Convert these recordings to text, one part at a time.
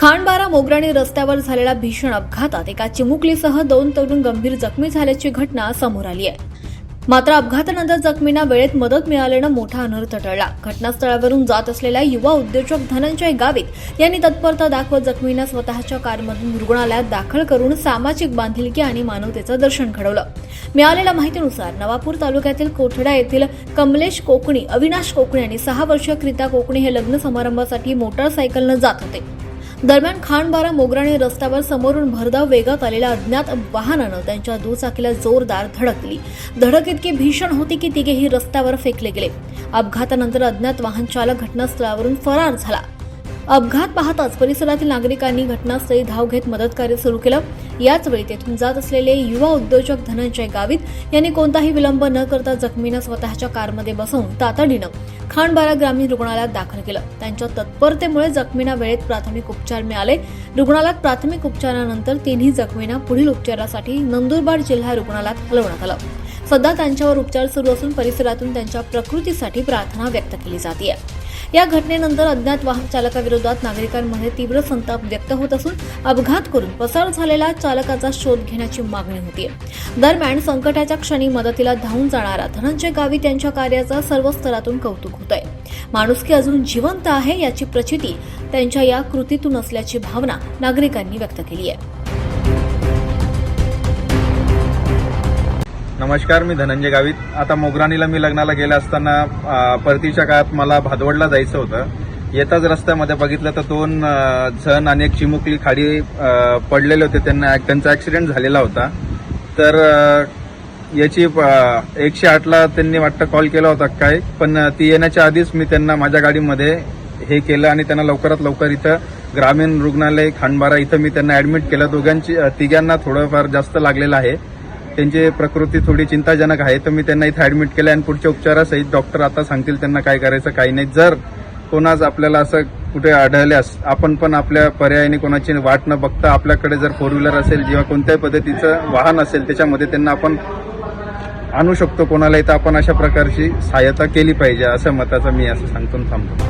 खांडबारा मोगराणी रस्त्यावर झालेल्या भीषण अपघातात एका चिमुकलीसह 2 तरुण गंभीर जखमी झाल्याची घटना समोर आली आहे। मात्र अपघातानंतर जखमींना वेळेत मदत मिळाल्यानं मोठा अनर्थ टळला। घटनास्थळावरून जात असलेल्या युवा उद्योजक धनंजय गावित यांनी तत्परता दाखवत जखमींना स्वतःच्या कारमधून रुग्णालयात दाखल करून सामाजिक बांधिलकी आणि मानवतेचं दर्शन घडवलं। मिळालेल्या माहितीनुसार नवापूर तालुक्यातील कोठडा येथील कमलेश कोकणी, अविनाश कोकणी आणि 6 वर्षीय क्रिता कोकणी हे लग्न समारंभासाठी मोटारसायकलनं जात होते। दरम्यान खांडबारा मोगराणी रस्त्यावर समोरून भरधाव वेगात आलेल्या अज्ञात वाहनानं त्यांच्या दुचाकीला जोरदार धडक दिली। धडक इतकी भीषण होती की तिघेही रस्त्यावर फेकले गेले। अपघातानंतर अज्ञात वाहन चालक घटनास्थळावरून फरार झाला। अपघात पाहताच परिसरातील नागरिकांनी घटनास्थळी धाव घेत मदतकार्य सुरू केलं। याच वेळी तेथून जात असलेले युवा उद्योजक धनंजय गावित यांनी कोणताही विलंब न करता जखमींना स्वतःच्या कारमध्ये बसवून तातडीनं खांडबारा ग्रामीण रुग्णालयात दाखल केलं। त्यांच्या तत्परतेमुळे जखमींना वेळेत प्राथमिक उपचार मिळाले। रुग्णालयात प्राथमिक उपचारानंतर तिन्ही जखमींना पुढील उपचारासाठी नंदुरबार जिल्हा रुग्णालयात हलवण्यात आलं। सध्या त्यांच्यावर उपचार सुरू असून परिसरातून त्यांच्या प्रकृतीसाठी प्रार्थना व्यक्त केली जाते। या घटनेनंतर अज्ञात वाहन चालकाविरोधात नागरिकांमध्ये तीव्र संताप व्यक्त होत असून अपघात करून पसार झालेल्या चालकाचा शोध घेण्याची मागणी होती। दरम्यान संकटाच्या क्षणी मदतीला धावून जाणारा धनंजय गावित यांच्या कार्याचा सर्व स्तरातून कौतुक होत आहे। माणुसकी अजून जिवंत आहे याची प्रचिती त्यांच्या या कृतीतून असल्याची भावना नागरिकांनी व्यक्त केली आहे। नमस्कार, मी धनंजय गावित। आता मोगराणीला मी लग्नाला गेले असताना परतीच्या काळात मला भादवडला जायचं होतं। येताच रस्त्यामध्ये बघितलं तर 2 जण आणि एक चिमुकली खाली पडलेले होते। त्यांचा ऍक्सिडेंट झालेला होता। तर याची 108ला त्यांनी वाटतं कॉल केला होता काय, पण ती येण्याच्या आधीच मी त्यांना माझ्या गाडीमध्ये हे केलं आणि त्यांना लवकरात लवकर इथं ग्रामीण रुग्णालय खांडबारा इथं मी त्यांना ऍडमिट केलं। तिघांना थोडंफार जास्त लागलेलं आहे। त्यांची प्रकृती थोडी चिंताजनक आहे, तर मी त्यांना इथे ऍडमिट केलं आणि पुढच्या उपचारासहित डॉक्टर आता सांगतील त्यांना काय करायचं काही नाही। जर कोणाच आपल्याला असं कुठे आढळल्यास आपण पण आपल्या पर्यायाने कोणाची वाट न बघता आपल्याकडे जर 4 व्हीलर असेल किंवा कोणत्याही पद्धतीचं वाहन असेल त्याच्यामध्ये त्यांना आपण आणू शकतो कोणालाही, तर आपण अशा प्रकारची सहायता केली पाहिजे असं मताचं मी असं सांगून थांबतो।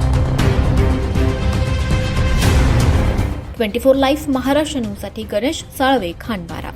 24 लाईव्ह महाराष्ट्र न्यूजसाठी गणेश साळवे, खांडबारा।